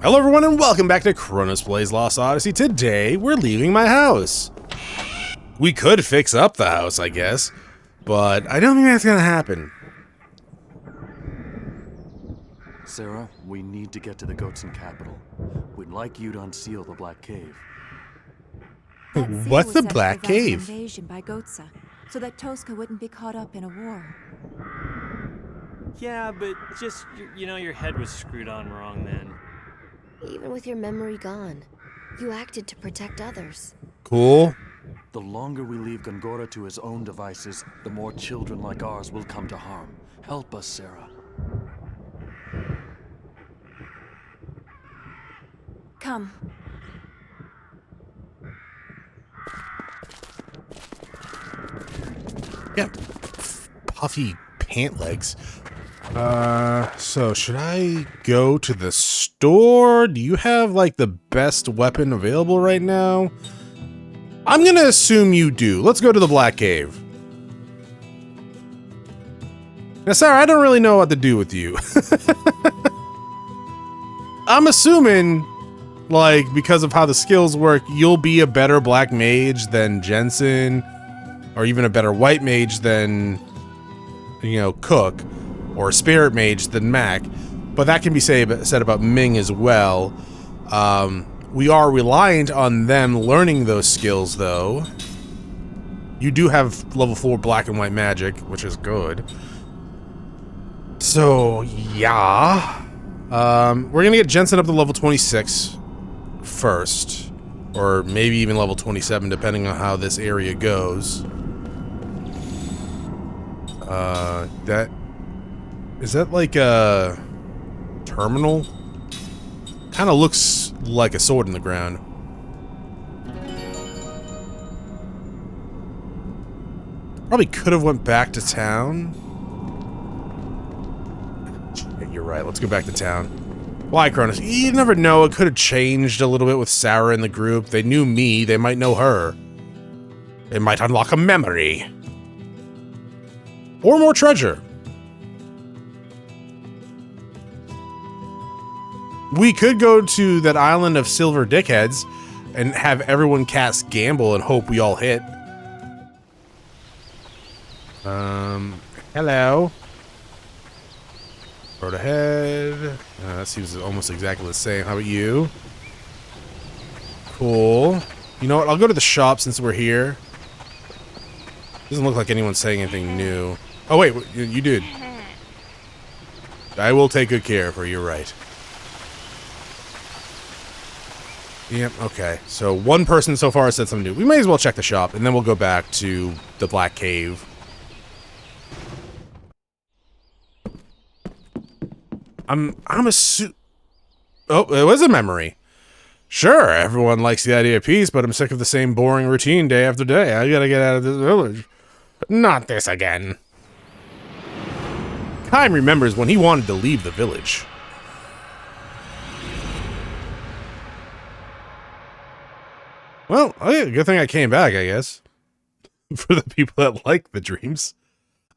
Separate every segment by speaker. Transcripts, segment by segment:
Speaker 1: Hello everyone and welcome back to Chronos Plays Lost Odyssey. Today, we're leaving my house. We could fix up the house, I guess, but I don't think that's gonna happen.
Speaker 2: Sarah, we need to get to the Goatson capital. We'd like you to unseal the Black Cave.
Speaker 1: What's the Black Cave?
Speaker 3: Invasion by Goatsa, so that Tosca wouldn't be caught up in a war.
Speaker 4: Yeah, but just, you know, your head was screwed on wrong then.
Speaker 5: Even with your memory gone, you acted to protect others.
Speaker 1: Cool.
Speaker 2: The longer we leave Gongora to his own devices, the more children like ours will come to harm. Help us, Sarah.
Speaker 3: Come.
Speaker 1: Yeah, puffy pant legs. So should I go to the store? Do you have like the best weapon available right now? I'm gonna assume you do. Let's go to the Black Cave. Now, Sarah, I don't really know what to do with you. I'm assuming, like, because of how the skills work, you'll be a better black mage than Jensen, or even a better white mage than, you know, Cook, or spirit mage than Mac, but that can be said about Ming as well. We are reliant on them learning those skills, though. You do have level 4 black and white magic, which is good. So, yeah. We're gonna get Jensen up to level 26 first, or maybe even level 27, depending on how this area goes. Is that like a terminal? Kind of looks like a sword in the ground. Probably could have went back to town. Yeah, you're right. Let's go back to town. Why, Chronos? You never know. It could have changed a little bit with Sarah in the group. They knew me. They might know her. It might unlock a memory. Or more treasure. We could go to that island of silver dickheads and have everyone cast Gamble and hope we all hit. Hello. Road ahead. That seems almost exactly the same. How about you? Cool. You know what? I'll go to the shop since we're here. Doesn't look like anyone's saying anything new. Oh, wait. You did. I will take good care of her. You're right. Yep, okay. So one person so far has said something new. We may as well check the shop, and then we'll go back to the Black Cave. I'm Oh, it was a memory. Sure, everyone likes the idea of peace, but I'm sick of the same boring routine day after day. I gotta get out of this village. Not this again. Kaim remembers when he wanted to leave the village. Well, good thing I came back, I guess. For the people that like the dreams.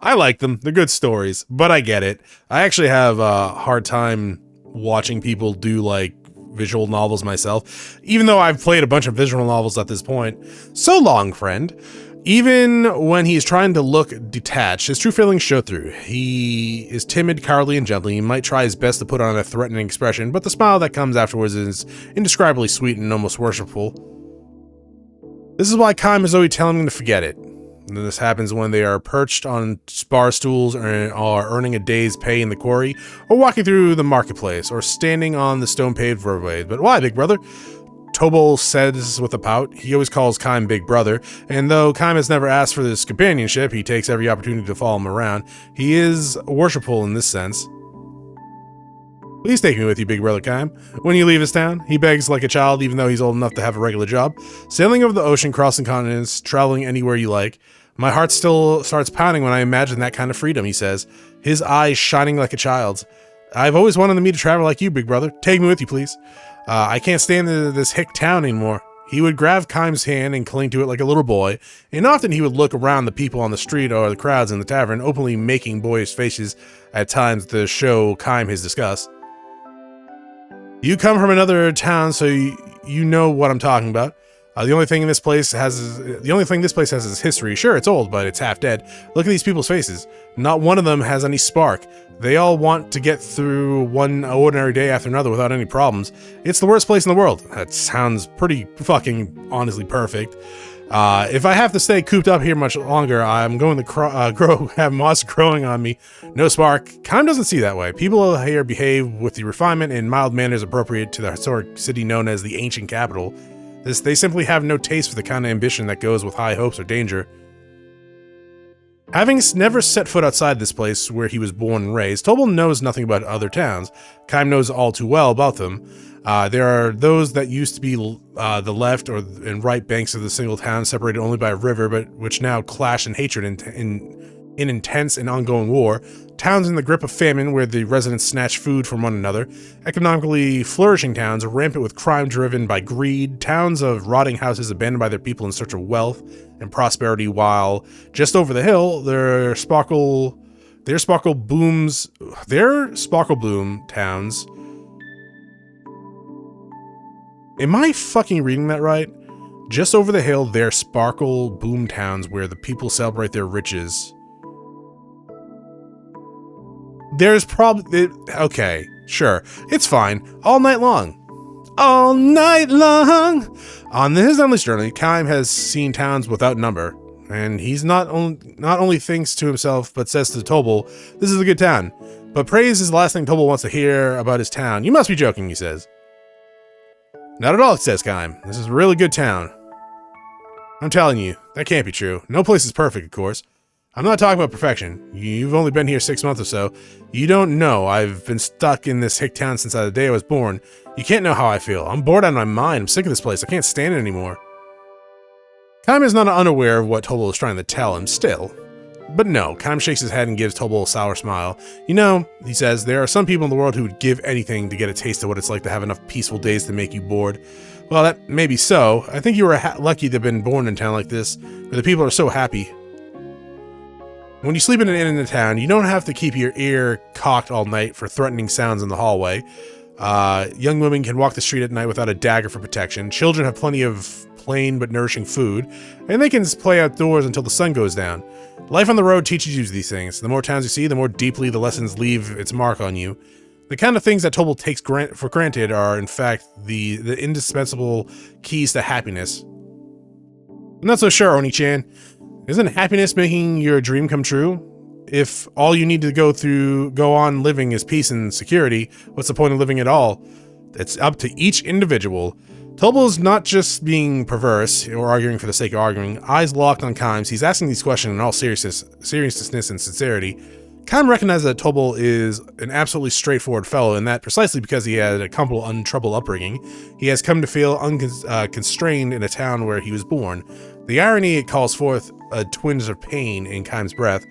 Speaker 1: I like them. They're good stories, but I get it. I actually have a hard time watching people do, like, visual novels myself, even though I've played a bunch of visual novels at this point. So long, friend. Even when he's trying to look detached, his true feelings show through. He is timid, cowardly, and gentle. He might try his best to put on a threatening expression, but the smile that comes afterwards is indescribably sweet and almost worshipful. This is why Kaim is always telling them to forget it. And this happens when they are perched on bar stools or are earning a day's pay in the quarry, or walking through the marketplace, or standing on the stone-paved roadway. But why, big brother? Tobol says with a pout. He always calls Kaim big brother, and though Kaim has never asked for this companionship, he takes every opportunity to follow him around. He is worshipful in this sense. Please take me with you, big brother Kaim. When you leave this town, he begs like a child, even though he's old enough to have a regular job. Sailing over the ocean, crossing continents, traveling anywhere you like. My heart still starts pounding when I imagine that kind of freedom, he says, his eyes shining like a child's. I've always wanted me to travel like you, big brother. Take me with you, please. I can't stand this hick town anymore. He would grab Kaim's hand and cling to it like a little boy, and often he would look around the people on the street or the crowds in the tavern, openly making boyish faces at times to show Kaim his disgust. You come from another town, so you know what I'm talking about. The only thing this place has is history. Sure, it's old, but it's half dead. Look at these people's faces. Not one of them has any spark. They all want to get through one ordinary day after another without any problems. It's the worst place in the world. That sounds pretty fucking honestly perfect. If I have to stay cooped up here much longer, I'm going to have moss growing on me. No spark. Kind of doesn't see that way. People here behave with the refinement and mild manners appropriate to the historic city known as the ancient capital. They simply have no taste for the kind of ambition that goes with high hopes or danger. Having never set foot outside this place where he was born and raised, Tobal knows nothing about other towns. Kaim knows all too well about them. There are those that used to be the left and right banks of the single town, separated only by a river, but which now clash in hatred in intense and ongoing war. Towns in the grip of famine where the residents snatch food from one another. Economically flourishing towns, rampant with crime driven by greed. Towns of rotting houses abandoned by their people in search of wealth and prosperity, while just over the hill, their sparkle bloom towns. Am I fucking reading that right? Just over the hill, their sparkle boom towns where the people celebrate their riches. There's probably... Okay, sure. It's fine. All night long. All night long! On his endless journey, Kaim has seen towns without number. And he's not only thinks to himself, but says to Tobal, this is a good town. But praise is the last thing Tobal wants to hear about his town. You must be joking, he says. Not at all, says Kaim. This is a really good town. I'm telling you, that can't be true. No place is perfect, of course. I'm not talking about perfection. You've only been here 6 months or so. You don't know. I've been stuck in this hick town since the day I was born. You can't know how I feel. I'm bored out of my mind. I'm sick of this place. I can't stand it anymore. Kaim is not unaware of what Tobal is trying to tell him still. But no, Kaim shakes his head and gives Tobal a sour smile. You know, he says, there are some people in the world who would give anything to get a taste of what it's like to have enough peaceful days to make you bored. Well, that may be so. I think you were lucky to have been born in a town like this, where the people are so happy. When you sleep in an inn in the town, you don't have to keep your ear cocked all night for threatening sounds in the hallway. Young women can walk the street at night without a dagger for protection. Children have plenty of plain but nourishing food, and they can play outdoors until the sun goes down. Life on the road teaches you these things. The more towns you see, the more deeply the lessons leave its mark on you. The kind of things that Tobal takes for granted are, in fact, the indispensable keys to happiness. I'm not so sure, Oni-chan. Isn't happiness making your dream come true? If all you need to go on living is peace and security, what's the point of living at all? It's up to each individual. Tobal's not just being perverse or arguing for the sake of arguing. Eyes locked on Kaim's, he's asking these questions in all seriousness and sincerity. Kaim recognizes that Tobal is an absolutely straightforward fellow, and that precisely because he had a comfortable, untroubled upbringing, he has come to feel unconstrained in a town where he was born. The irony, it calls forth a twinge of pain in Kaim's breath.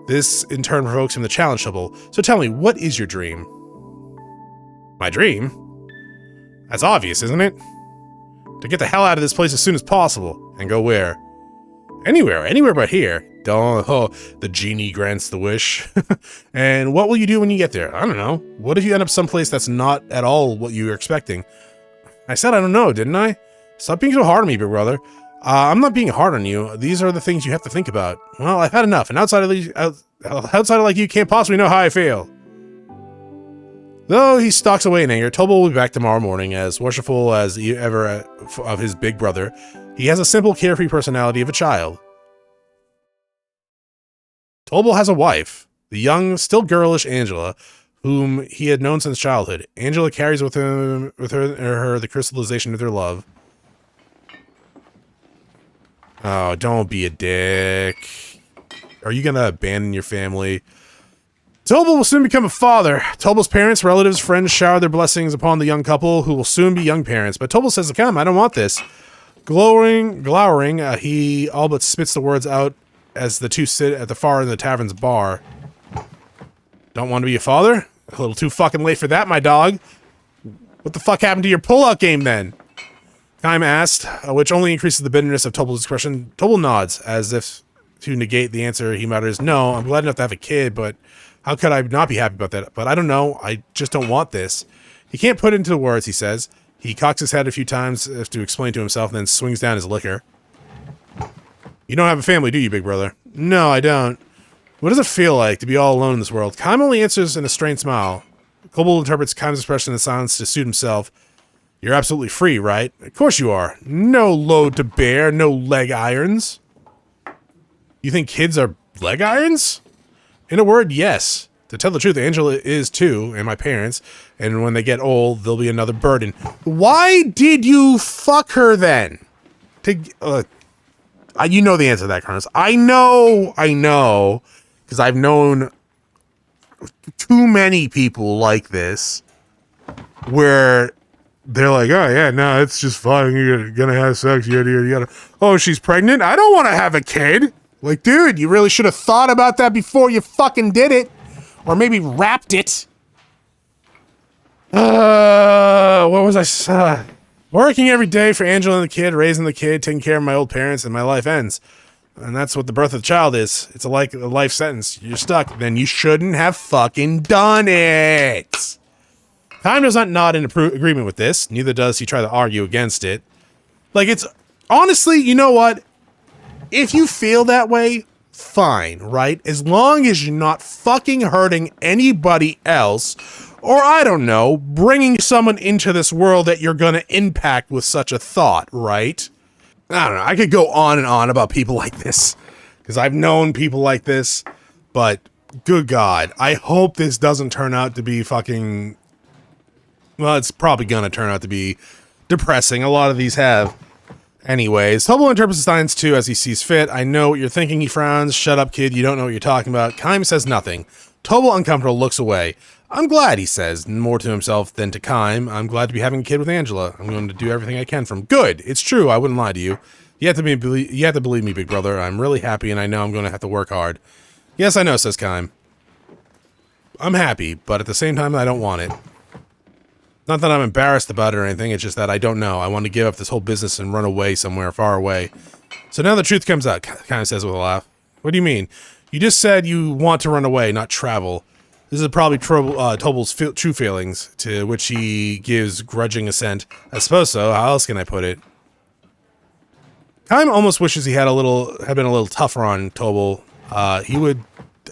Speaker 1: This, in turn, provokes him to challenge Tobal. So tell me, what is your dream? My dream? That's obvious, isn't it? To get the hell out of this place as soon as possible. And go where? Anywhere but here. The genie grants the wish. And what will you do when you get there? I don't know. What if you end up someplace that's not at all what you were expecting? I said I don't know, didn't I? Stop being so hard on me, big brother. I'm not being hard on you. These are the things you have to think about. Well, I've had enough. An outsider like you can't possibly know how I feel. Though he stalks away in anger, Tobal will be back tomorrow morning, as worshipful as ever of his big brother. He has a simple, carefree personality of a child. Tobal has a wife, the young, still girlish Angela, whom he had known since childhood. Angela carries with her the crystallization of their love. Oh, don't be a dick. Are you gonna abandon your family? Tobal will soon become a father. Tobal's parents, relatives, friends shower their blessings upon the young couple, who will soon be young parents. But Tobal says, come, I don't want this. Glowering, he all but spits the words out as the two sit at the far end of the tavern's bar. Don't want to be a father? A little too fucking late for that, my dog. What the fuck happened to your pull-out game, then? Kaim asked, which only increases the bitterness of Tobal's expression. Tobal nods, as if to negate the answer. He mutters, no, I'm glad enough to have a kid, but how could I not be happy about that? But I don't know, I just don't want this. He can't put it into words, he says. He cocks his head a few times to explain to himself, then swings down his liquor. You don't have a family, do you, big brother? No, I don't. What does it feel like to be all alone in this world? Kaim only answers in a strained smile. Kobold interprets Kaim's expression in silence to suit himself. You're absolutely free, right? Of course you are. No load to bear, no leg irons. You think kids are leg irons? In a word, yes. To tell the truth, Angela is too, and my parents, and when they get old, they'll be another burden. Why did you fuck her then? You know the answer to that, Chronos. I know, because I've known too many people like this, where they're like, oh yeah, no, it's just fine, you're gonna have sex, yada, yada, yada. Oh, she's pregnant? I don't want to have a kid. Like, dude, you really should have thought about that before you fucking did it. Or maybe wrapped it. What was I? Working every day for Angela and the kid, raising the kid, taking care of my old parents, and my life ends. And that's what the birth of the child is. It's a life sentence. You're stuck. Then you shouldn't have fucking done it. Kaim does not nod in agreement with this. Neither does he try to argue against it. Like, it's... Honestly, you know what? If you feel that way... Fine, right? As long as you're not fucking hurting anybody else, or I don't know, bringing someone into this world that you're gonna impact with such a thought, right? I don't know. I could go on and on about people like this, because I've known people like this, but good God, I hope this doesn't turn out to be fucking... Well, it's probably gonna turn out to be depressing. A lot of these have. Anyways, Tobal interprets the signs too as he sees fit. I know what you're thinking, he frowns. Shut up, kid, you don't know what you're talking about. Kaim says nothing. Tobal, uncomfortable, looks away. I'm glad, he says, more to himself than to Kaim. I'm glad to be having a kid with Angela. I'm going to do everything I can for him. Good, it's true, I wouldn't lie to you. You have to believe me, big brother. I'm really happy and I know I'm going to have to work hard. Yes, I know, says Kaim. I'm happy, but at the same time, I don't want it. Not that I'm embarrassed about it or anything, it's just that I don't know. I want to give up this whole business and run away somewhere far away. So now the truth comes out, kind of says with a laugh. What do you mean? You just said you want to run away, not travel. This is probably Tobal's true feelings, to which he gives grudging assent. I suppose so, how else can I put it? Kaim almost wishes he had been a little tougher on Tobal.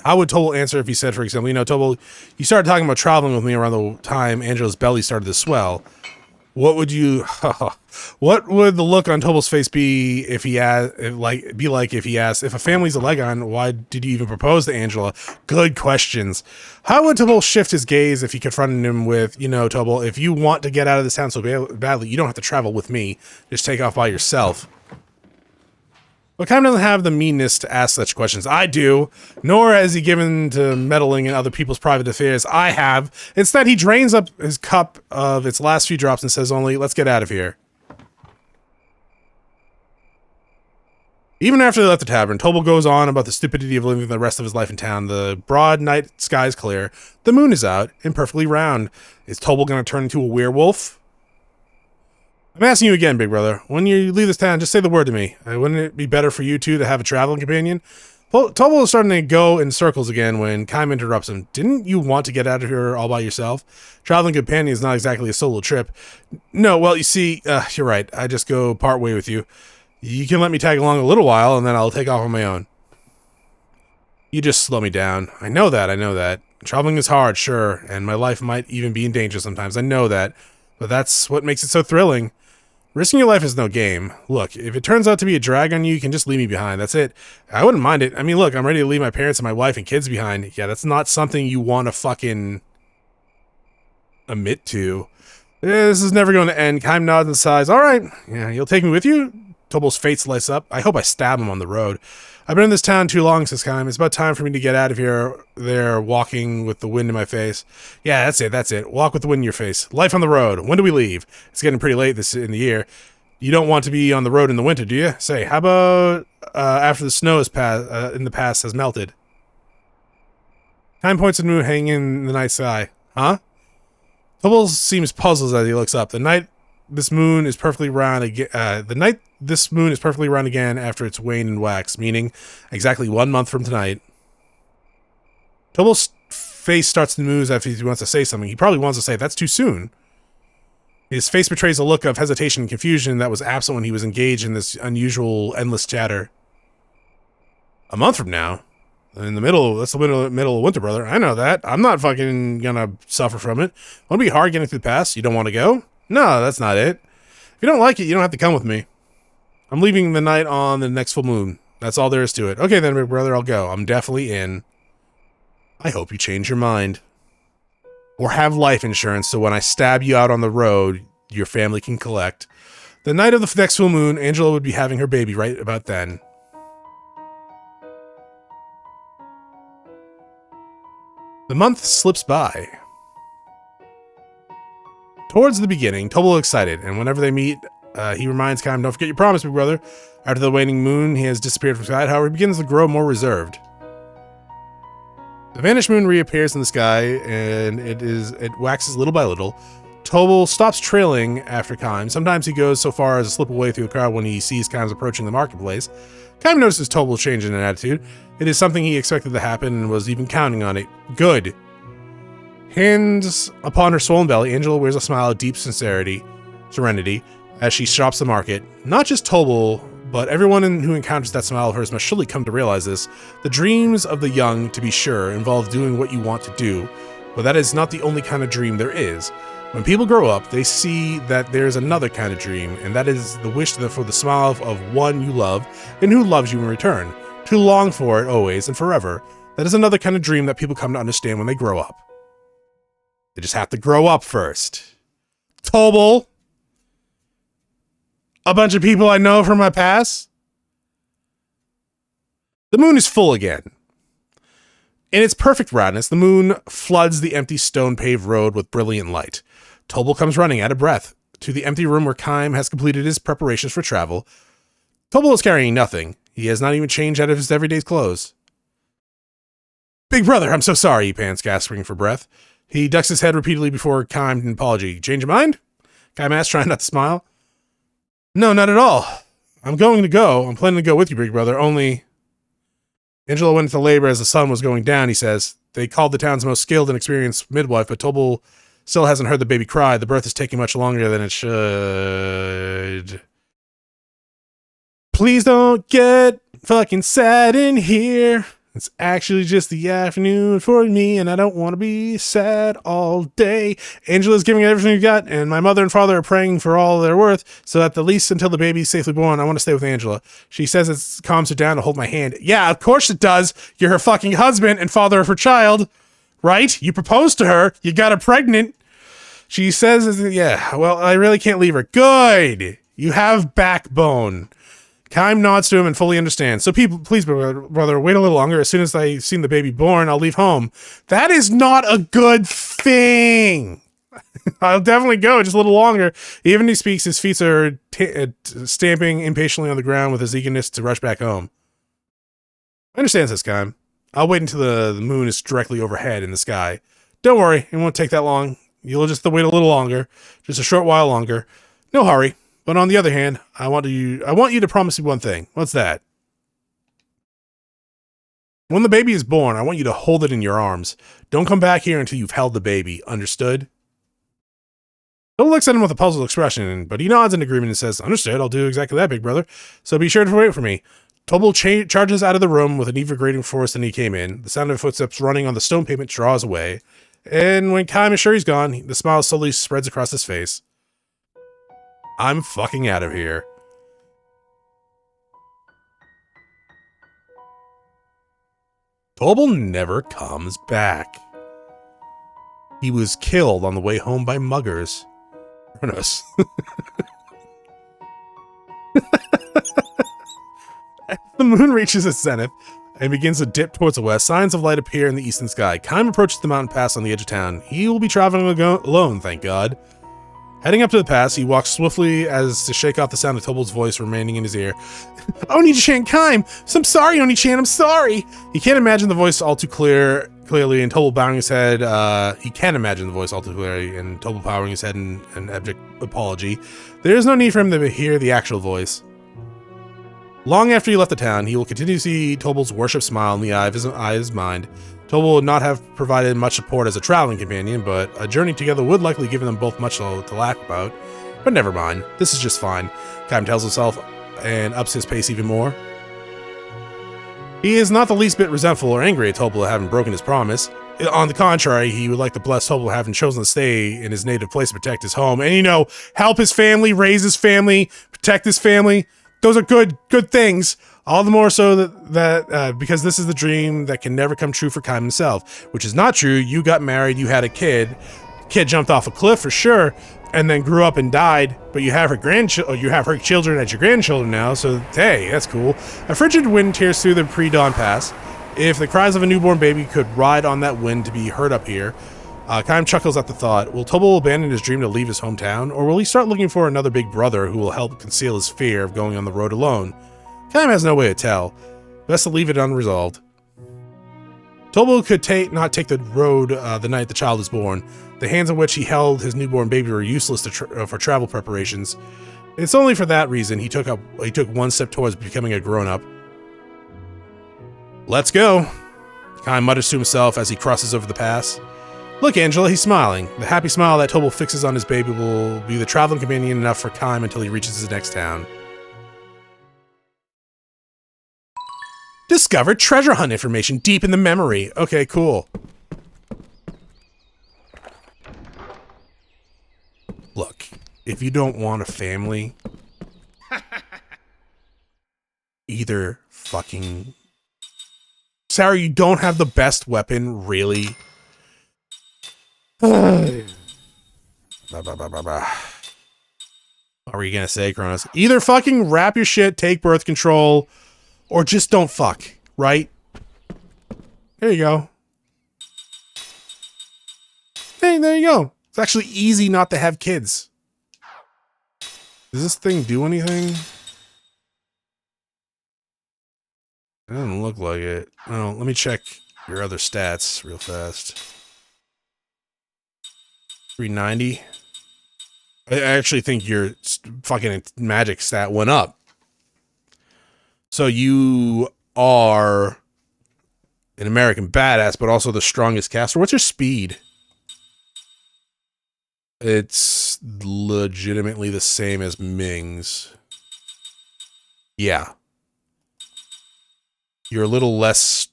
Speaker 1: How would Tobal answer if he said, for example, you know, Tobal, you started talking about traveling with me around the time Angela's belly started to swell. What would what would the look on Tobal's face be if he asked, if a family's a leg on, why did you even propose to Angela? Good questions. How would Tobal shift his gaze if he confronted him with, you know, Tobal, if you want to get out of this town so badly, you don't have to travel with me. Just take off by yourself. But Kaim doesn't have the meanness to ask such questions. I do. Nor has he given to meddling in other people's private affairs. I have. Instead, he drains up his cup of its last few drops and says only, let's get out of here. Even after they left the tavern, Tobal goes on about the stupidity of living the rest of his life in town. The broad night sky is clear. The moon is out and perfectly round. Is Tobal going to turn into a werewolf? I'm asking you again, big brother. When you leave this town, just say the word to me. Wouldn't it be better for you two to have a traveling companion? Tobal is starting to go in circles again when Kaim interrupts him. Didn't you want to get out of here all by yourself? Traveling companion is not exactly a solo trip. No, well, you see, you're right. I just go part way with you. You can let me tag along a little while, and then I'll take off on my own. You just slow me down. I know that. Traveling is hard, sure, and my life might even be in danger sometimes. I know that. But that's what makes it so thrilling. Risking your life is no game. Look, if it turns out to be a drag on you can just leave me behind. That's it. I wouldn't mind it. I mean, look, I'm ready to leave my parents and my wife and kids behind. Yeah, that's not something you want to fucking admit to. This is never going to end. Kaim nods and sighs. All right. Yeah, you'll take me with you? Tobal's face lights up. I hope I stab him on the road. I've been in this town too long, says Kaim. It's about time for me to get out of here. There, walking with the wind in my face. Yeah, that's it. Walk with the wind in your face. Life on the road. When do we leave? It's getting pretty late this in the year. You don't want to be on the road in the winter, do you? Say, how about after the snow in the past has melted? Kaim points at the moon hanging in the night sky. Huh? Tobal seems puzzled as he looks up. The night this moon is perfectly round again. This moon is perfectly round again after its wane and wax, meaning exactly 1 month from tonight. Tobal's face starts to move as if he wants to say something. He probably wants to say, that's too soon. His face betrays a look of hesitation and confusion that was absent when he was engaged in this unusual, endless chatter. A month from now? In the middle, that's the middle of winter, brother. I know that. I'm not fucking gonna suffer from it. Won't it be hard getting through the pass? You don't want to go? No, that's not it. If you don't like it, you don't have to come with me. I'm leaving the night on the next full moon. That's all there is to it. Okay then, big brother, I'll go. I'm definitely in. I hope you change your mind. Or have life insurance so when I stab you out on the road, your family can collect. The night of the next full moon, Angela would be having her baby right about then. The month slips by. Towards the beginning, Tobal is excited, and whenever they meet, he reminds Kaim, don't forget your promise, big brother. After the waning moon, he has disappeared from sight. However, he begins to grow more reserved. The vanished moon reappears in the sky, and it waxes little by little. Tobal stops trailing after Kaim. Sometimes he goes so far as to slip away through the crowd when he sees Kaim approaching the marketplace. Kaim notices Tobal's change in attitude. It is something he expected to happen and was even counting on it. Good. Hands upon her swollen belly, Angela wears a smile of deep serenity, as she shops the market. Not just Tobal, but everyone who encounters that smile of hers must surely come to realize this. The dreams of the young, to be sure, involve doing what you want to do, but that is not the only kind of dream there is. When people grow up, they see that there's another kind of dream, and that is the wish for the smile of one you love and who loves you in return. To long for it always and forever. That is another kind of dream that people come to understand when they grow up. They just have to grow up first. Tobal. A bunch of people I know from my past. The moon is full again. In its perfect roundness, the moon floods the empty stone-paved road with brilliant light. Tobal comes running out of breath to the empty room where Kaim has completed his preparations for travel. Tobal is carrying nothing. He has not even changed out of his everyday clothes. Big brother, I'm so sorry, he pants, gasping for breath. He ducks his head repeatedly before Kaim an apology. Change your mind? Kaim asks, trying not to smile. No, not at all. I'm going to go. I'm planning to go with you, big brother, only... Angela went into labor as the sun was going down, he says. They called the town's most skilled and experienced midwife, but Tobal still hasn't heard the baby cry. The birth is taking much longer than it should. Please don't get fucking sad in here. It's actually just the afternoon for me, and I don't want to be sad all day. Angela's giving it everything you got, and my mother and father are praying for all they're worth, so at the least until the baby's safely born, I want to stay with Angela. She says it calms her down to hold my hand. Yeah, of course it does. You're her fucking husband and father of her child, right? You proposed to her. You got her pregnant. She says, yeah, well, I really can't leave her. Good. You have backbone. Kaim nods to him and fully understands. So people, please, brother, wait a little longer. As soon as I've seen the baby born, I'll leave home. That is not a good thing. I'll definitely go just a little longer. Even as he speaks, his feet are stamping impatiently on the ground with his eagerness to rush back home. I understand, says Kaim. I'll wait until the moon is directly overhead in the sky. Don't worry, it won't take that long. You'll just have to wait a little longer. Just a short while longer. No hurry. But on the other hand, I want you to promise me one thing. What's that? When the baby is born, I want you to hold it in your arms. Don't come back here until you've held the baby. Understood? Bill looks at him with a puzzled expression, but he nods in agreement and says, understood, I'll do exactly that, big brother. So be sure to wait for me. Tobal charges out of the room with an even greater force than he came in. The sound of footsteps running on the stone pavement draws away. And when Kaim is sure he's gone, the smile slowly spreads across his face. I'm fucking out of here. Tobal never comes back. He was killed on the way home by muggers. Chronos. As the moon reaches its zenith and begins to dip towards the west, signs of light appear in the eastern sky. Kaim approaches the mountain pass on the edge of town. He will be traveling alone, thank God. Heading up to the pass, he walks swiftly as to shake off the sound of Tobal's voice remaining in his ear. Oni-chan, Kaim! I'm sorry, Oni-chan, I'm sorry! He can't imagine the voice all too clearly, and Tobal bowing his head. He can imagine the voice all too clearly, and Tobal bowing his head in an abject apology. There is no need for him to hear the actual voice. Long after he left the town, he will continue to see Tobal's worship smile in the eye of his mind. Tobal would not have provided much support as a traveling companion, but a journey together would likely give them both much to laugh about. But never mind, this is just fine, Kaim tells himself, and ups his pace even more. He is not the least bit resentful or angry at Tobal having broken his promise. On the contrary, he would like to bless Tobal having chosen to stay in his native place to protect his home, and, you know, help his family, raise his family, protect his family. Those are good things. All the more so that because this is the dream that can never come true for Kaim himself, which is not true. You got married, you had a kid. Kid jumped off a cliff for sure, and then grew up and died. But you have her children as your grandchildren now. So hey, that's cool. A frigid wind tears through the pre-dawn pass. If the cries of a newborn baby could ride on that wind to be heard up here. Kaim chuckles at the thought. Will Tobal abandon his dream to leave his hometown, or will he start looking for another big brother who will help conceal his fear of going on the road alone? Kaim has no way to tell. Best to leave it unresolved. Tobal could not take the road the night the child was born. The hands in which he held his newborn baby were useless for travel preparations. It's only for that reason he took one step towards becoming a grown-up. Let's go, Kaim mutters to himself as he crosses over the pass. Look, Angela, he's smiling. The happy smile that Tobal fixes on his baby will be the traveling companion enough for Kaim until he reaches his next town. Discover treasure hunt information deep in the memory. Okay, cool. Look, if you don't want a family, either fucking... Sarah, you don't have the best weapon, really? What were you gonna say, Chronos? Either fucking wrap your shit, take birth control, or just don't fuck, right? There you go. Hey, there you go. It's actually easy not to have kids. Does this thing do anything? It doesn't look like it. Oh, let me check your other stats real fast. 390. I actually think your fucking magic stat went up. So you are an American badass, but also the strongest caster. What's your speed? It's legitimately the same as Ming's. Yeah. You're a little less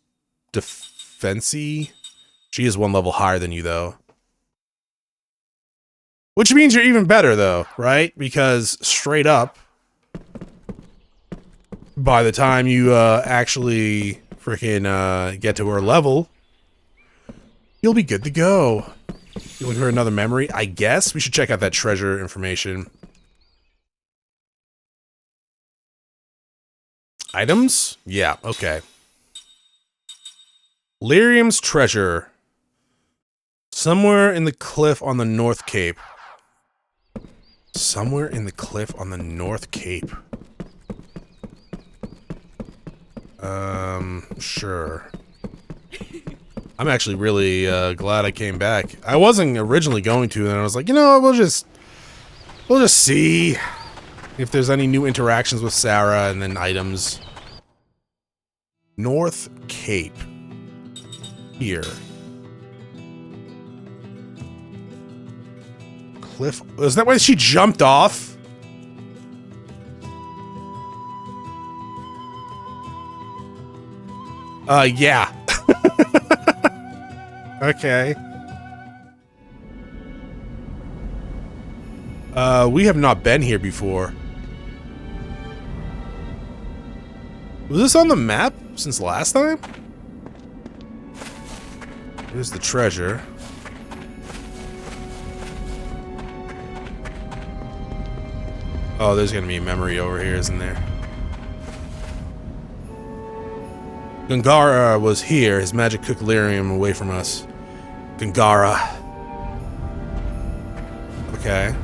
Speaker 1: defensy. She is one level higher than you, though. Which means you're even better, though, right? Because straight up, by the time you actually freaking get to her level, you'll be good to go. You looking for another memory? I guess we should check out that treasure information. Items? Yeah, okay. Lyrium's treasure. Somewhere in the cliff on the North Cape. Somewhere in the cliff on the North Cape. Sure. I'm actually really glad I came back. I wasn't originally going to, and I was like, you know, we'll just see if there's any new interactions with Sarah and then items. North Cape. Here. Cliff. Is that why she jumped off? Yeah. Okay. We have not been here before. Was this on the map since last time? Here's the treasure. Oh, there's gonna be a memory over here, isn't there? Gangara was here. His magic took lyrium away from us. Gangara. Okay.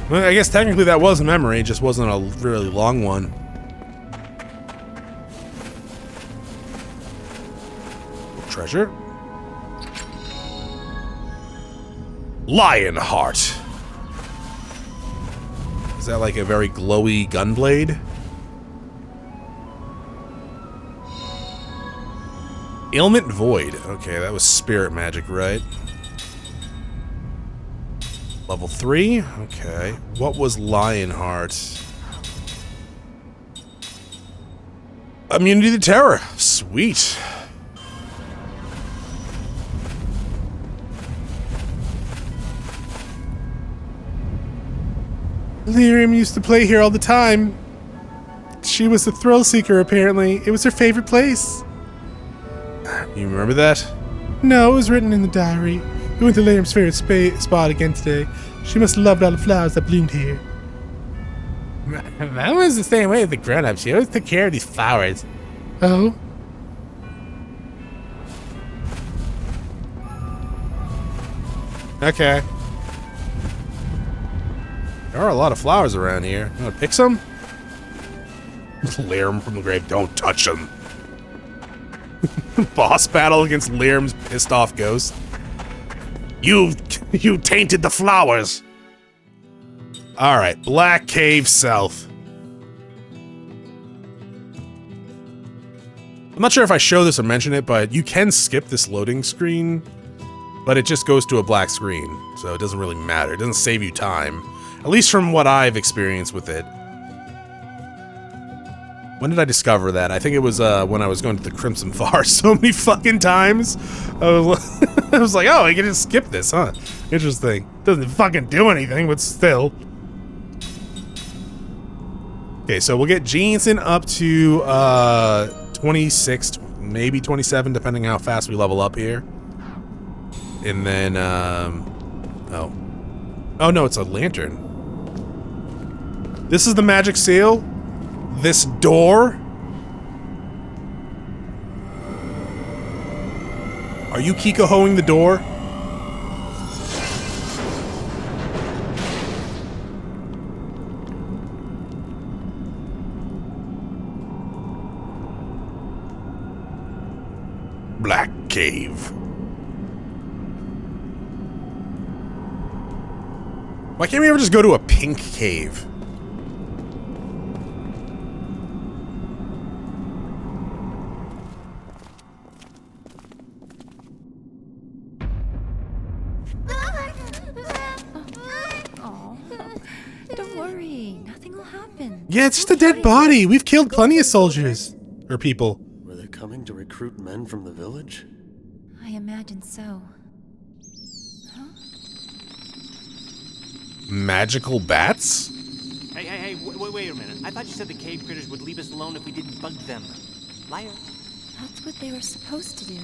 Speaker 1: Well, I guess technically that was a memory, it just wasn't a really long one. Treasure? Lionheart. Is that like a very glowy gunblade? Ailment Void. Okay, that was spirit magic, right? Level 3? Okay. What was Lionheart? Immunity to Terror. Sweet. Lyrium used to play here all the time. She was a thrill seeker, apparently. It was her favorite place. You remember that? No, it was written in the diary. We went to Lyrium's favorite spot again today. She must have loved all the flowers that bloomed here. That was the same way with the grown-ups. She always took care of these flowers. Oh? Okay. There are a lot of flowers around here. You wanna pick some? Lyrium from the grave. Don't touch them. Boss battle against Lyrium's pissed off ghost. You tainted the flowers. Alright, Black Cave South. I'm not sure if I show this or mention it, but you can skip this loading screen, but it just goes to a black screen, so it doesn't really matter. It doesn't save you time. At least from what I've experienced with it. When did I discover that? I think it was when I was going to the Crimson Forest so many fucking times. I was like, oh, I can just skip this, huh? Interesting. Doesn't fucking do anything, but still. Okay, so we'll get Jensen up to 26, maybe 27, depending on how fast we level up here. And then, oh. Oh no, it's a lantern. This is the magic seal. This door? Are you Kiko-hoing the door? Black Cave. Why can't we ever just go to a pink cave? Yeah, it's just a dead body. We've killed plenty of soldiers. Or people.
Speaker 2: Were they coming to recruit men from the village?
Speaker 3: I imagine so. Huh?
Speaker 1: Magical bats?
Speaker 4: Hey, wait a minute. I thought you said the cave critters would leave us alone if we didn't bug them. Liar.
Speaker 3: That's what they were supposed to do.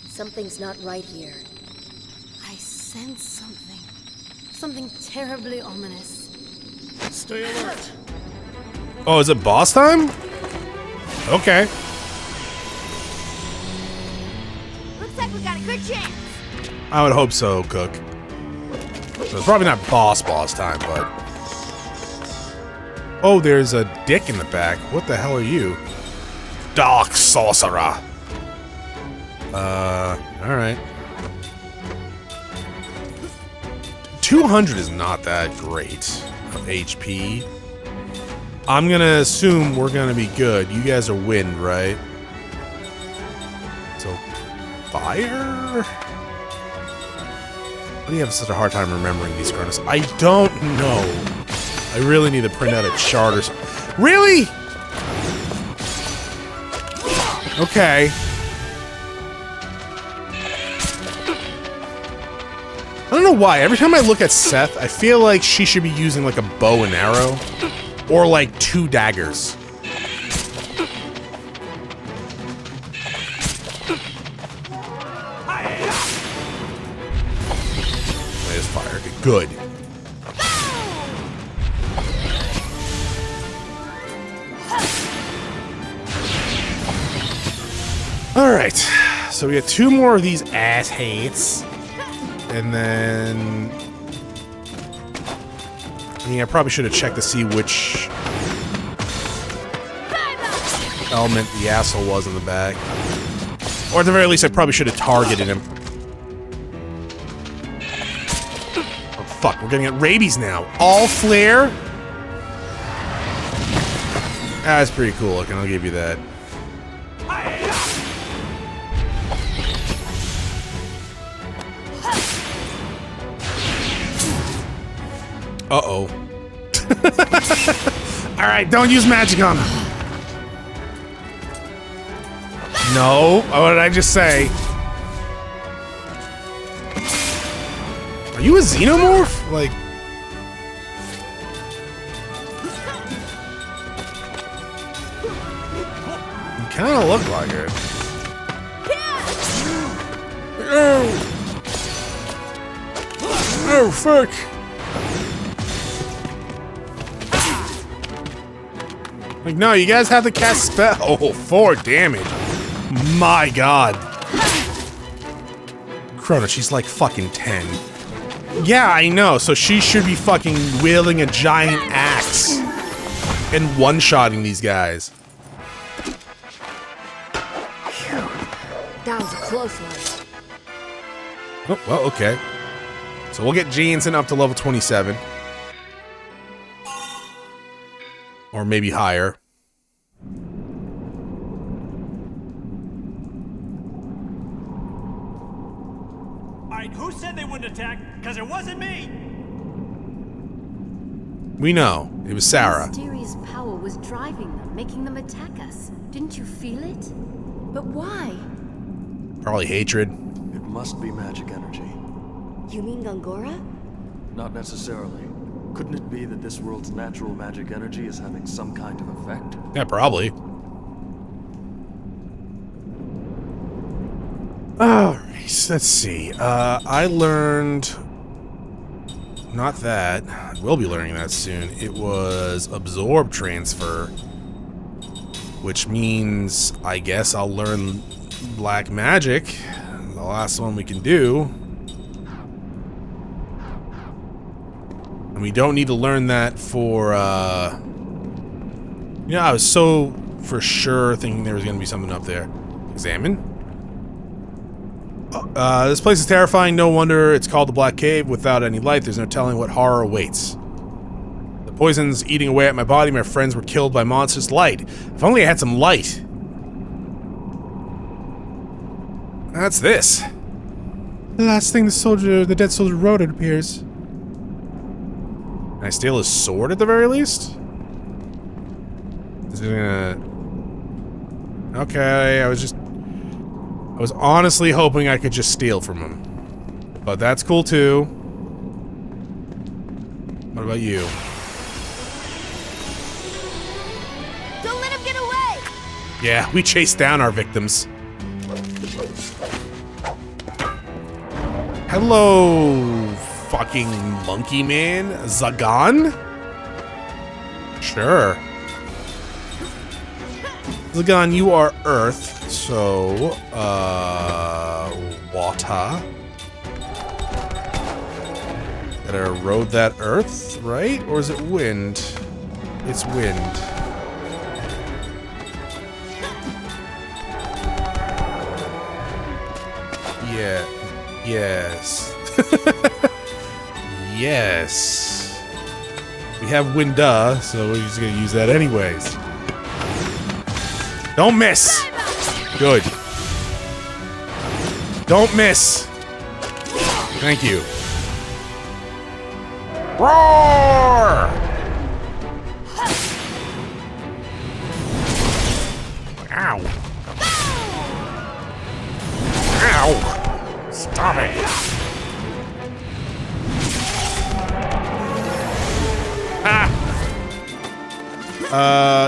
Speaker 5: Something's not right here. I sense something. Something terribly ominous.
Speaker 2: Stay alert.
Speaker 1: Oh, is it boss time? Okay.
Speaker 3: Looks like we got a good chance.
Speaker 1: I would hope so, Cook. So it's probably not boss time, but... Oh, there's a dick in the back. What the hell are you? Dark Sorcerer. Alright. 200 is not that great of HP. I'm gonna assume we're gonna be good. You guys are wind, right? So, fire? Why do you have such a hard time remembering these Chronos? I don't know. I really need to print out a chart or something. Really? Okay. I don't know why. Every time I look at Seth, I feel like she should be using like a bow and arrow. Or like 2 daggers. There's fire. Good. Alright. So we got 2 more of these ass hates. And then... I mean, I probably should have checked to see which element the asshole was in the back. Or at the very least, I probably should have targeted him. Oh, fuck. We're gonna get rabies now. All flare? That's pretty cool looking, I'll give you that. Uh-oh. Alright, don't use magic on him. No, what did I just say? Are you a xenomorph? Like... You kinda look like it. Oh! Oh, fuck! Like, no, you guys have to cast spell. Oh, 4 damage. My god. Chronos, she's like fucking 10. Yeah, I know, so she should be fucking wielding a giant axe and one-shotting these guys.
Speaker 5: That was a close one.
Speaker 1: Oh, well, okay. So we'll get Jansen up to level 27. Or maybe higher.
Speaker 4: Alright, who said they wouldn't attack? Because it wasn't me!
Speaker 1: We know. It was Sarah.
Speaker 6: Mysterious power was driving them, making them attack us. Didn't you feel it?
Speaker 3: But why?
Speaker 1: Probably hatred.
Speaker 2: It must be magic energy.
Speaker 5: You mean Gongora?
Speaker 2: Not necessarily. Couldn't it be that this world's natural magic energy is having some kind of effect?
Speaker 1: Yeah, probably. Alright, let's see. I learned... Not that. We'll be learning that soon. It was absorb transfer. Which means, I guess I'll learn black magic. The last one we can do. And we don't need to learn that for, you know, I was so for sure thinking there was going to be something up there. Examine. This place is terrifying. No wonder it's called the Black Cave. Without any light, there's no telling what horror awaits. The poison's eating away at my body. My friends were killed by monsters. Light. If only I had some light. That's this. The last thing the dead soldier wrote, it appears. Can I steal his sword at the very least? Is it gonna... Okay, I was honestly hoping I could just steal from him. But that's cool too. What about you?
Speaker 5: Don't let him get away!
Speaker 1: Yeah, we chase down our victims. Hello, fucking monkey man. Zagan? Sure. Zagan, you are Earth, so, water. Gotta erode that Earth, right? Or is it wind? It's wind. Yeah. Yes. Yes. We have Winda, so we're just gonna use that anyways. Don't miss! Good. Don't miss! Thank you. Roar! Ow. Ow! Stop it!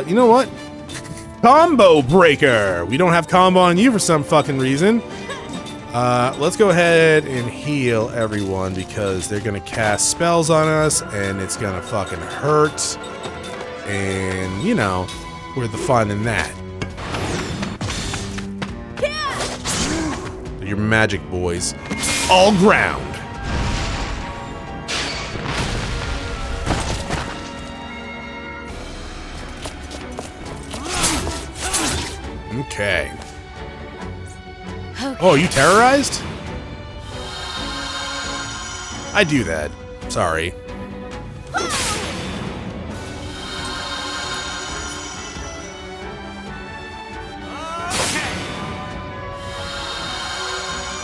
Speaker 1: You know what? Combo breaker! We don't have combo on you for some fucking reason. Let's go ahead and heal everyone because they're gonna cast spells on us and it's gonna fucking hurt. And, you know, where's the fun in that? Your magic boys. All ground. Okay. Oh, you terrorized? I do that. Sorry.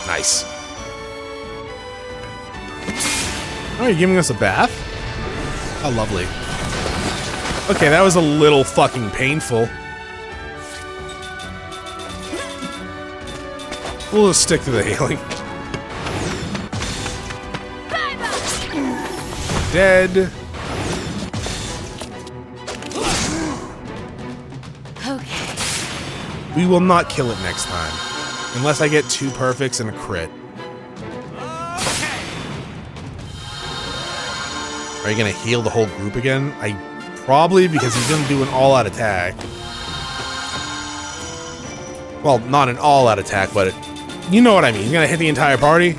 Speaker 1: Nice. Oh, you're giving us a bath? How lovely. Okay, that was a little fucking painful. We'll just stick to the healing. Dead.
Speaker 5: Okay.
Speaker 1: We will not kill it next time. Unless I get 2 perfects and a crit. Are you gonna heal the whole group again? Probably, because he's gonna do an all-out attack. Well, not an all-out attack, but you know what I mean. He's gonna hit the entire party.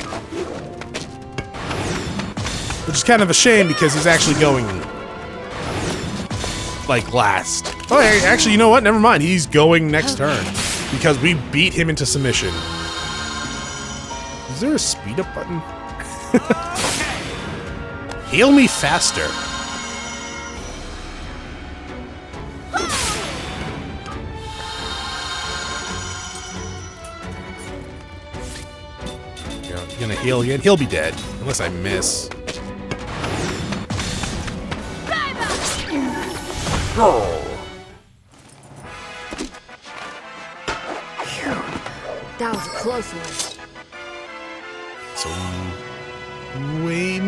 Speaker 1: Which is kind of a shame because he's actually going like last. Oh, actually, you know what? Never mind. He's going next turn because we beat him into submission. Is there a speed up button? Heal me faster. You're gonna heal again? He'll be dead unless I miss.
Speaker 5: That was a close one.
Speaker 1: So, wait,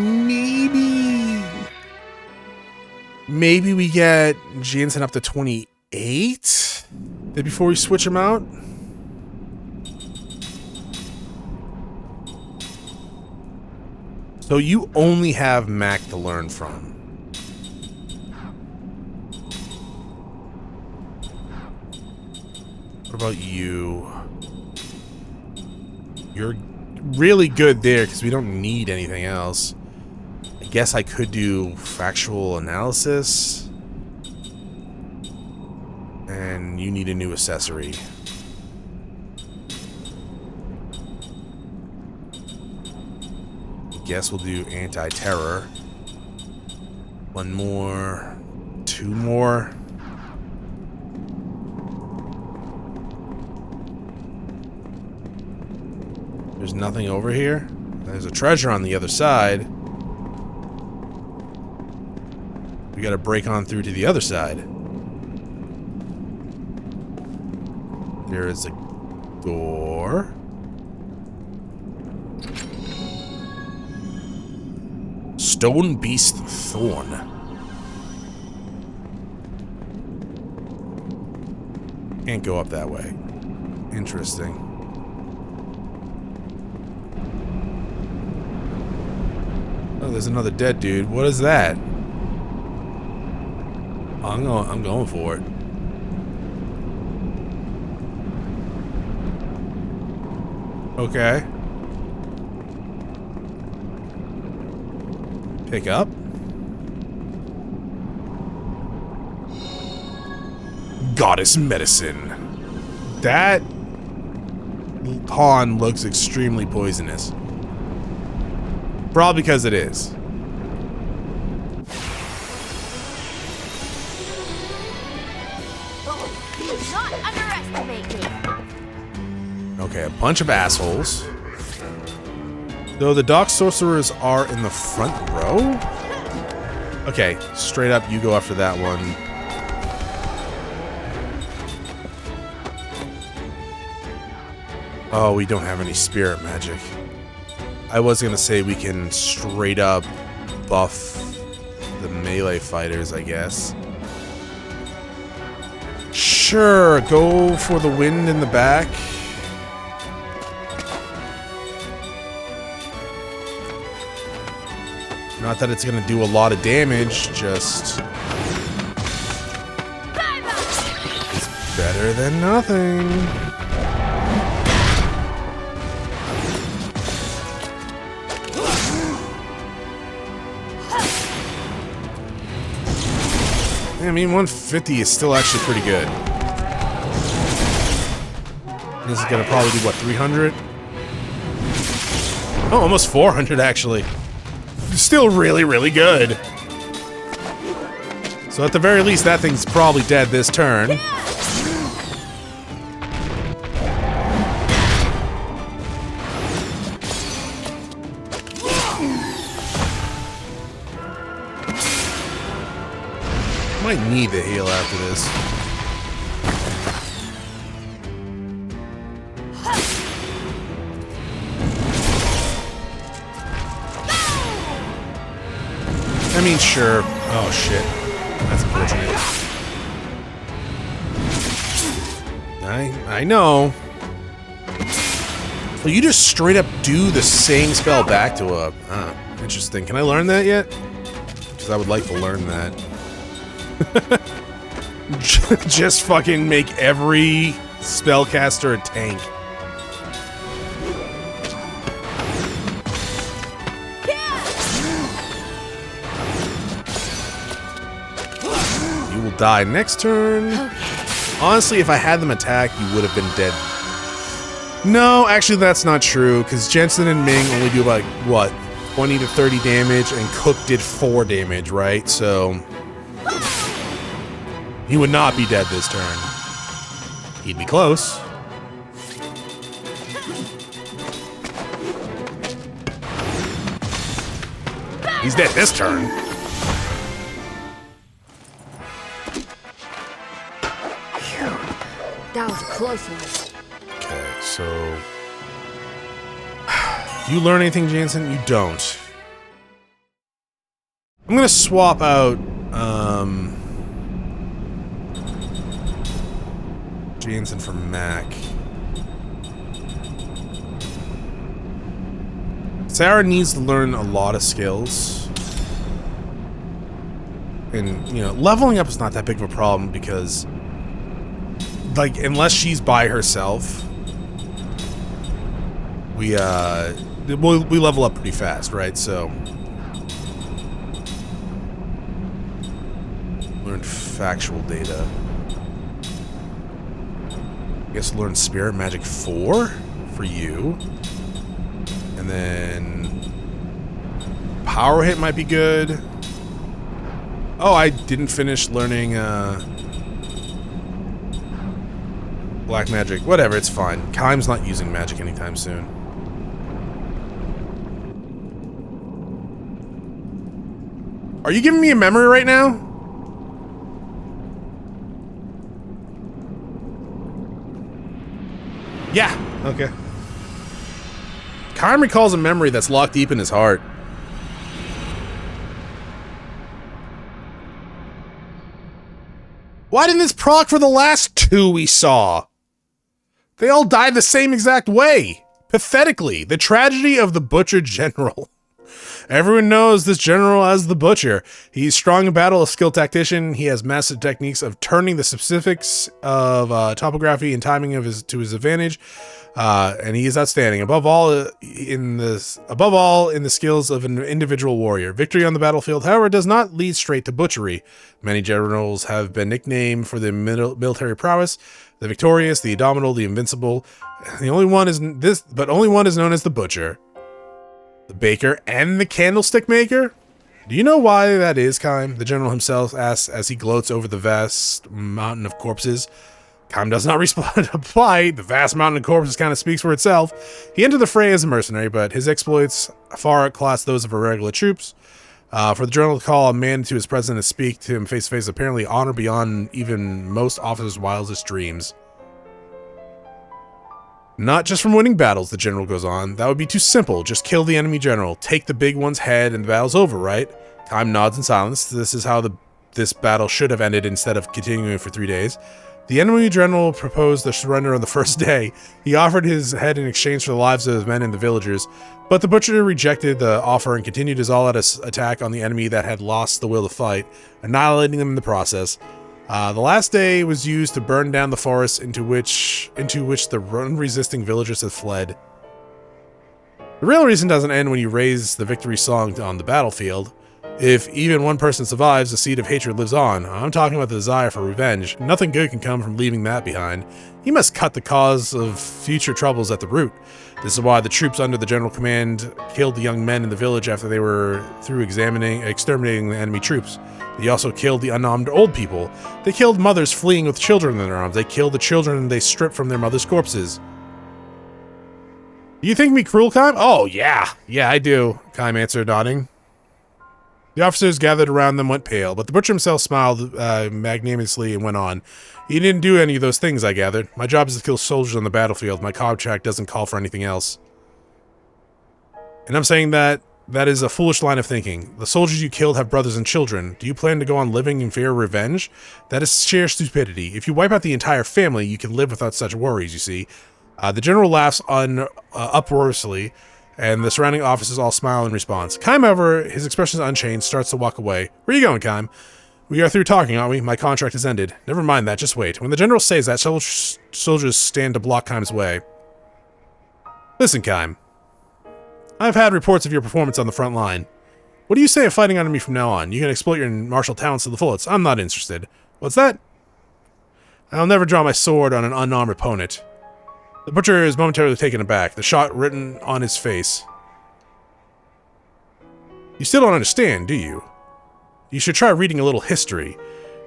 Speaker 1: maybe we get Jansen up to 28 before we switch him out. So you only have Mac to learn from. What about you? You're really good there because we don't need anything else. I guess I could do factual analysis. And you need a new accessory. I guess we'll do anti-terror. 1 more. 2 more. There's nothing over here. There's a treasure on the other side. We gotta break on through to the other side. There is a door. Stone Beast Thorn. Can't go up that way. Interesting. Oh, there's another dead dude. What is that? I'm going for it. Okay. Pick up. Goddess Medicine. That pawn looks extremely poisonous. Probably because it is.
Speaker 6: Do not underestimate me.
Speaker 1: Okay, a bunch of assholes. Though the Dark Sorcerers are in the front row? Okay, straight up, you go after that one. Oh, we don't have any spirit magic. I was gonna say we can straight up buff the melee fighters, I guess. Sure, go for the wind in the back. Not that it's gonna do a lot of damage, just... it's better than nothing. I mean, 150 is still actually pretty good. This is gonna probably do, what, 300? Oh, almost 400, actually. Still really, really good. So at the very least, that thing's probably dead this turn. Might need the heal after this. I mean, sure. Oh, shit. That's unfortunate. I know. Well, you just straight up do the same spell back to a... interesting. Can I learn that yet? Because I would like to learn that. Just fucking make every spellcaster a tank. You will die next turn. Honestly, if I had them attack, you would have been dead. No, actually that's not true, because Jensen and Ming only do about, what, 20 to 30 damage, and Cook did 4 damage, right? So... he would not be dead this turn. He'd be close. He's dead this turn.
Speaker 5: That was a close one.
Speaker 1: Okay, so... do you learn anything, Jansen? You don't. I'm gonna swap out, Jansen for Mac. Sarah needs to learn a lot of skills. And, you know, leveling up is not that big of a problem because... like, unless she's by herself, we level up pretty fast, right? So, learn factual data. I guess learn Spirit Magic 4 for you, and then Power Hit might be good. Oh, I didn't finish learning. Black magic, whatever, it's fine. Kaim's not using magic anytime soon. Are you giving me a memory right now? Yeah, okay. Kaim recalls a memory that's locked deep in his heart. Why didn't this proc for the last 2 we saw? They all died the same exact way. Pathetically. The tragedy of the Butcher General. Everyone knows this general as the Butcher. He's strong in battle, a skilled tactician. He has massive techniques of turning the specifics of topography and timing of to his advantage. And he is outstanding. Above all in the skills of an individual warrior. Victory on the battlefield, however, does not lead straight to butchery. Many generals have been nicknamed for their military prowess: the victorious, the indomitable, the invincible. Only one is known as the Butcher. The Baker and the Candlestick Maker? Do you know why that is, Kaim? The general himself asks as he gloats over the vast mountain of corpses. Kaim does not reply. The vast mountain of corpses kind of speaks for itself. He entered the fray as a mercenary, but his exploits far outclass those of irregular troops. For the general to call a man to his president and speak to him face to face, apparently honor beyond even most officers' wildest dreams. Not just from winning battles, the general goes on. That would be too simple. Just kill the enemy general. Take the big one's head and the battle's over, right? Kaim nods in silence. This is how this battle should have ended instead of continuing for 3 days. The enemy general proposed the surrender on the first day. He offered his head in exchange for the lives of his men and the villagers, but the Butcher rejected the offer and continued his all-out attack on the enemy that had lost the will to fight, annihilating them in the process. The last day was used to burn down the forest into which the unresisting villagers had fled. The real reason doesn't end when you raise the victory song on the battlefield. If even one person survives, the seed of hatred lives on. I'm talking about the desire for revenge. Nothing good can come from leaving that behind. He must cut the cause of future troubles at the root. This is why the troops under the general command killed the young men in the village after they were through exterminating the enemy troops. They also killed the unarmed old people. They killed mothers fleeing with children in their arms. They killed the children they stripped from their mothers' corpses. Do you think me cruel, Kaim? Oh, yeah. Yeah, I do, Kaim answered, nodding. The officers gathered around them went pale, but the butcher himself smiled magnanimously and went on. "You didn't do any of those things, I gathered. My job is to kill soldiers on the battlefield. My contract doesn't call for anything else." And I'm saying that is a foolish line of thinking. The soldiers you killed have brothers and children. Do you plan to go on living in fear of revenge? That is sheer stupidity. If you wipe out the entire family, you can live without such worries, you see. The general laughs uproariously, and the surrounding officers all smile in response. Kime, however, his expression is unchanged, starts to walk away. "Where are you going, Kime?" "We are through talking, aren't we? My contract has ended." "Never mind that, just wait." When the general says that, several soldiers stand to block Kime's way. "Listen, Kime. I've had reports of your performance on the front line. What do you say of fighting under me from now on? You can exploit your martial talents to the fullest. I'm not interested." "What's that?" "I'll never draw my sword on an unarmed opponent." The butcher is momentarily taken aback, the shot written on his face. "You still don't understand, do you? You should try reading a little history.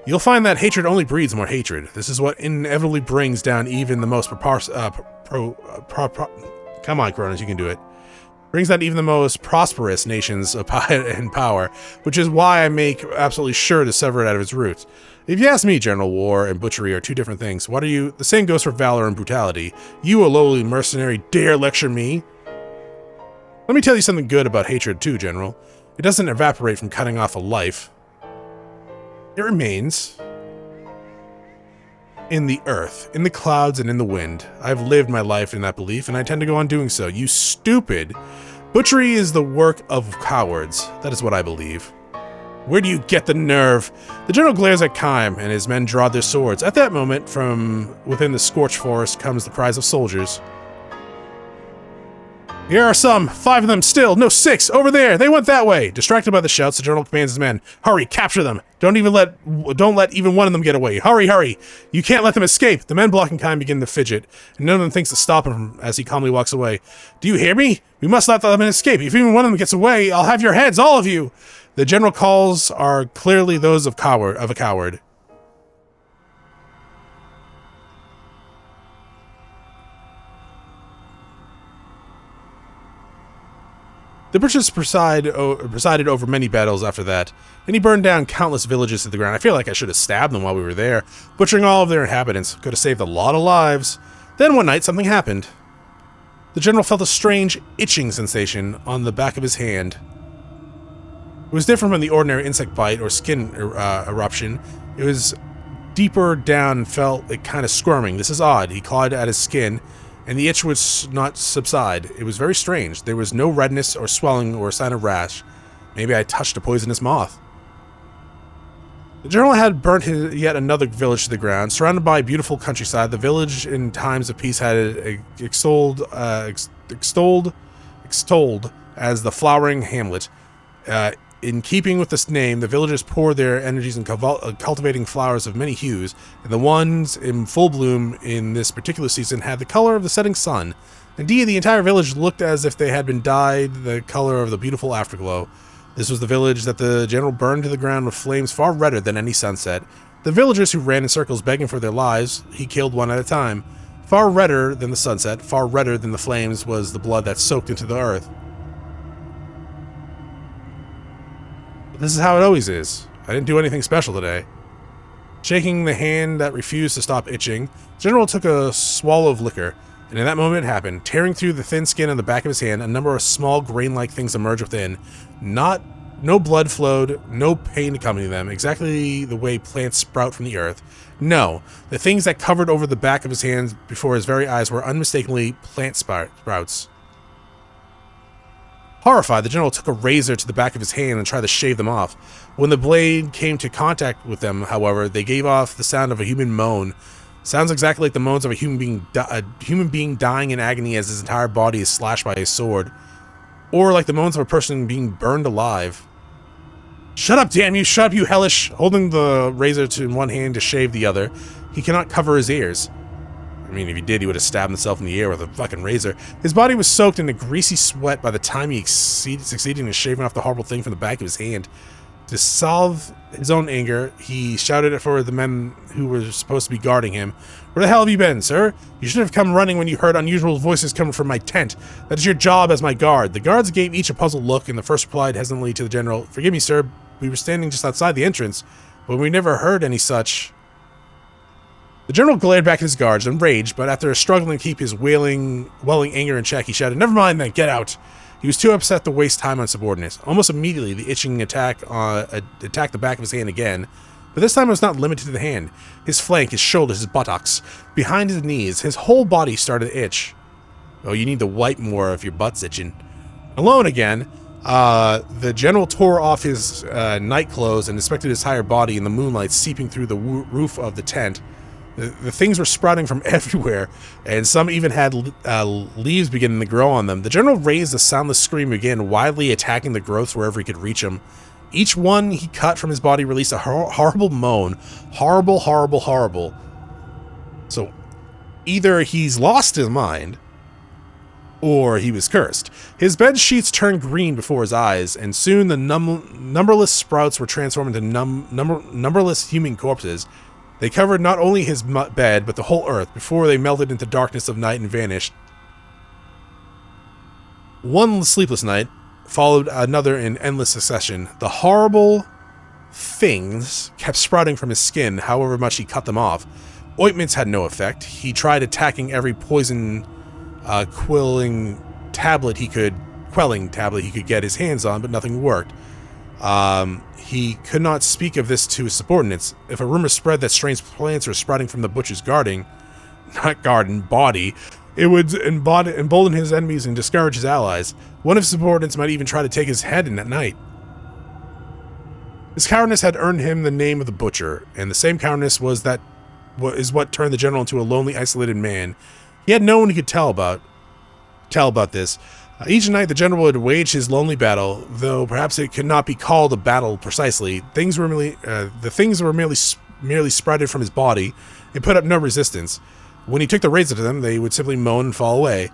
Speaker 1: You'll find that hatred only breeds more hatred. This is what inevitably brings down even the most come on, Chronos, you can do it. Brings down even the most prosperous nations of power, which is why I make absolutely sure to sever it out of its roots. If you ask me, General, war and butchery are two different things. What are you? The same goes for valor and brutality. You, a lowly mercenary, dare lecture me? Let me tell you something good about hatred too, General. It doesn't evaporate from cutting off a life. It remains in the earth, in the clouds, and in the wind. I've lived my life in that belief, and I intend to go on doing so. You stupid! Butchery is the work of cowards. That is what I believe. Where do you get the nerve? The general glares at Kime, and his men draw their swords. At that moment, from within the scorched forest comes the cries of soldiers. Here are some, 5 of them still, no 6, over there, they went that way. Distracted by the shouts, the general commands his men, hurry, capture them. Don't let even one of them get away. Hurry, hurry. You can't let them escape. The men blocking Kime begin to fidget, and none of them thinks to stop him as he calmly walks away. Do you hear me? We must let them escape. If even one of them gets away, I'll have your heads, all of you. The general calls are clearly those of a coward. The British presided over many battles after that, and he burned down countless villages to the ground. I feel like I should have stabbed them while we were there, butchering all of their inhabitants. Could have saved a lot of lives. Then one night, something happened. The general felt a strange itching sensation on the back of his hand. It was different from the ordinary insect bite or skin eruption. It was deeper down and felt it kind of squirming. This is odd. He clawed at his skin, and the itch would not subside. It was very strange. There was no redness or swelling or a sign of rash. Maybe I touched a poisonous moth. The general had burnt yet another village to the ground. Surrounded by beautiful countryside, the village in times of peace had extolled as the flowering hamlet. In keeping with this name, the villagers poured their energies in cultivating flowers of many hues, and the ones in full bloom in this particular season had the color of the setting sun. Indeed, the entire village looked as if they had been dyed the color of the beautiful afterglow. This was the village that the general burned to the ground with flames far redder than any sunset. The villagers who ran in circles begging for their lives, he killed one at a time. Far redder than the sunset, far redder than the flames was the blood that soaked into the earth. This is how it always is. I didn't do anything special today. Shaking the hand that refused to stop itching, the general took a swallow of liquor, and in that moment it happened. Tearing through the thin skin on the back of his hand, a number of small grain-like things emerged within. No blood flowed, no pain accompanied them, exactly the way plants sprout from the earth. No, the things that covered over the back of his hands before his very eyes were unmistakably plant sprouts. Horrified, the general took a razor to the back of his hand and tried to shave them off. When the blade came to contact with them, however, they gave off the sound of a human moan. Sounds exactly like the moans of a human being dying in agony as his entire body is slashed by a sword. Or like the moans of a person being burned alive. Shut up, damn you! Shut up, you hellish! Holding the razor in one hand to shave the other, he cannot cover his ears. I mean, if he did, he would have stabbed himself in the ear with a fucking razor. His body was soaked in a greasy sweat by the time he succeeded in shaving off the horrible thing from the back of his hand. To solve his own anger, he shouted for the men who were supposed to be guarding him. Where the hell have you been, sir? You should have come running when you heard unusual voices coming from my tent. That is your job as my guard. The guards gave each a puzzled look, and the first replied hesitantly to the general, Forgive me, sir. We were standing just outside the entrance, but we never heard any such. The general glared back at his guards, enraged, but after struggling to keep his welling anger in check, he shouted, Never mind then, get out. He was too upset to waste time on subordinates. Almost immediately, the itching attacked the back of his hand again, but this time it was not limited to the hand. His flank, his shoulders, his buttocks, behind his knees, his whole body started to itch. Oh, you need to wipe more if your butt's itching. Alone again, the general tore off his night clothes and inspected his entire body in the moonlight seeping through the roof of the tent. The things were sprouting from everywhere, and some even had leaves beginning to grow on them. The general raised a soundless scream again, wildly attacking the growths wherever he could reach them. Each one he cut from his body released a horrible moan. Horrible, horrible, horrible. So, either he's lost his mind, or he was cursed. His bed sheets turned green before his eyes, and soon the numberless sprouts were transformed into numberless human corpses. They covered not only his bed, but the whole earth, before they melted into darkness of night and vanished. One sleepless night followed another in endless succession. The horrible things kept sprouting from his skin, however much he cut them off. Ointments had no effect. He tried attacking every poison quelling tablet he could get his hands on, but nothing worked. He could not speak of this to his subordinates. If a rumor spread that strange plants were sprouting from the butcher's body, it would embolden his enemies and discourage his allies. One of his subordinates might even try to take his head in at night. His cowardice had earned him the name of the Butcher, and the same cowardice is what turned the general into a lonely, isolated man. He had no one he could tell about this. Each night the general would wage his lonely battle, though perhaps it could not be called a battle precisely. The things were merely sprouted from his body and put up no resistance. When he took the razor to them, they would simply moan and fall away.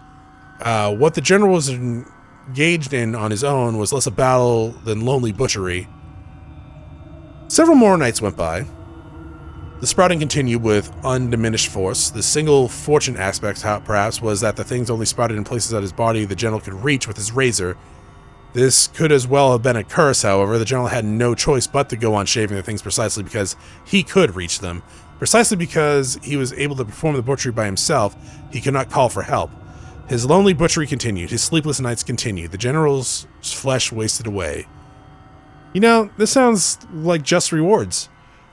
Speaker 1: What the general was engaged in on his own was less a battle than lonely butchery. Several more nights went by. The sprouting continued with undiminished force. The single fortunate aspect, perhaps, was that the things only sprouted in places of his body the general could reach with his razor. This could as well have been a curse, however. The general had no choice but to go on shaving the things precisely because he could reach them. Precisely because he was able to perform the butchery by himself, he could not call for help. His lonely butchery continued. His sleepless nights continued. The general's flesh wasted away. You know, this sounds like just rewards.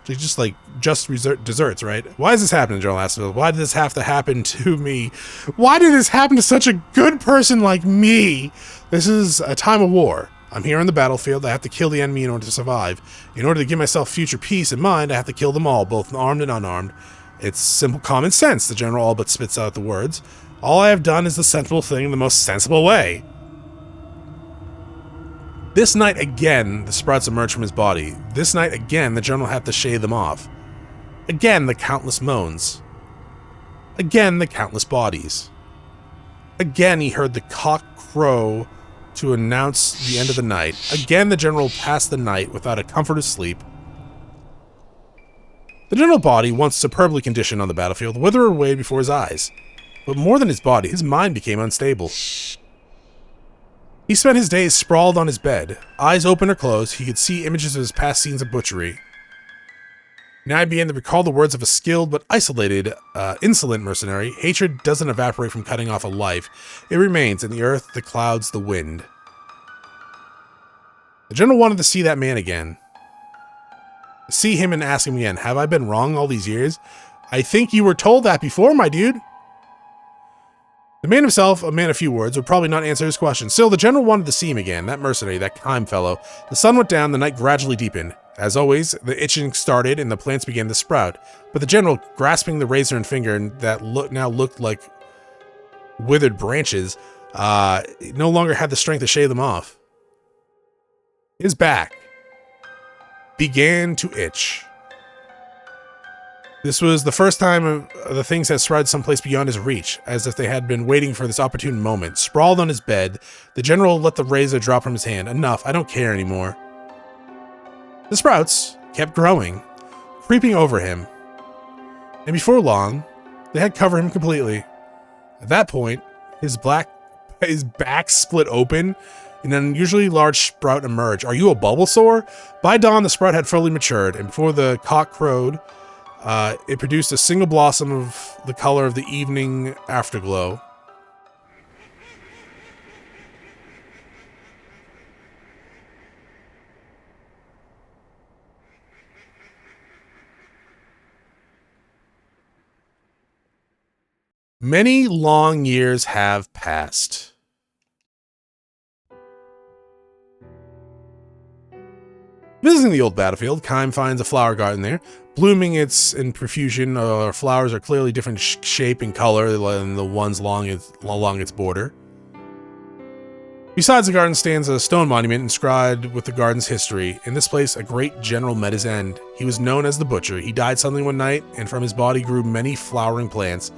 Speaker 1: Just like just desserts, right? Why is this happening, General Aspinall? Why did this have to happen to me? Why did this happen to such a good person like me? This is a time of war. I'm here on the battlefield. I have to kill the enemy in order to survive. In order to give myself future peace in mind, I have to kill them all, both armed and unarmed. It's simple common sense, the general all but spits out the words. All I have done is the sensible thing in the most sensible way. This night again, the sprouts emerged from his body. This night again, the general had to shave them off. Again, the countless moans. Again, the countless bodies. Again, he heard the cock crow to announce the end of the night. Again, the general passed the night without a comforted sleep. The general body, once superbly conditioned on the battlefield, withered away before his eyes. But more than his body, his mind became unstable. He spent his days sprawled on his bed. Eyes open or closed, he could see images of his past scenes of butchery. Now he began to recall the words of a skilled but isolated, insolent mercenary. Hatred doesn't evaporate from cutting off a life. It remains in the earth, the clouds, the wind. The general wanted to see that man again. See him and ask him again, have I been wrong all these years? I think you were told that before, my dude. The man himself, a man of few words, would probably not answer his question. Still, the general wanted to see him again, that mercenary, that kind fellow. The sun went down, the night gradually deepened. As always, the itching started and the plants began to sprout. But the general, grasping the razor and finger that now looked like withered branches, no longer had the strength to shave them off. His back began to itch. This was the first time the things had sprouted someplace beyond his reach, as if they had been waiting for this opportune moment. Sprawled on his bed, the general let the razor drop from his hand. Enough, I don't care anymore. The sprouts kept growing, creeping over him, and before long, they had covered him completely. At that point, his back split open, and an unusually large sprout emerged. Are you a Bulbasaur? By dawn, the sprout had fully matured, and before the cock crowed, it produced a single blossom of the color of the evening afterglow. Many long years have passed. Visiting the old battlefield, Kime finds a flower garden there. Blooming in profusion, flowers are clearly different shape and color than the ones along its border. Besides the garden stands a stone monument inscribed with the garden's history. In this place, a great general met his end. He was known as the Butcher. He died suddenly one night, and from his body grew many flowering plants.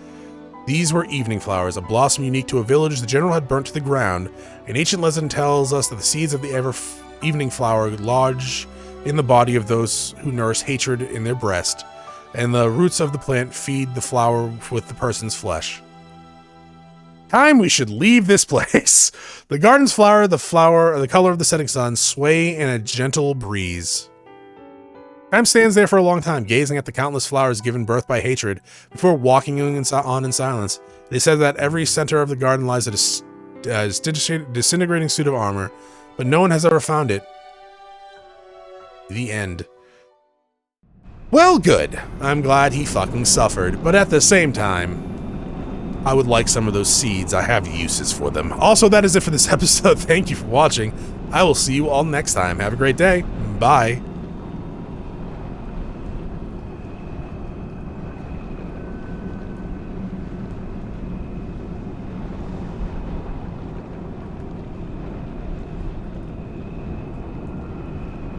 Speaker 1: These were evening flowers, a blossom unique to a village the general had burnt to the ground. An ancient legend tells us that the seeds of the evening flower lodge in the body of those who nurse hatred in their breast, and the roots of the plant feed the flower with the person's flesh. Time we should leave this place. The garden's flower, the color of the setting sun, sway in a gentle breeze. Time stands there for a long time, gazing at the countless flowers given birth by hatred, before walking on in silence. It is said that every center of the garden lies a disintegrating suit of armor, but no one has ever found it. The end. Well, good. I'm glad he fucking suffered, but at the same time, I would like some of those seeds. I have uses for them. Also, that is it for this episode. Thank you for watching. I will see you all next time. Have a great day. Bye.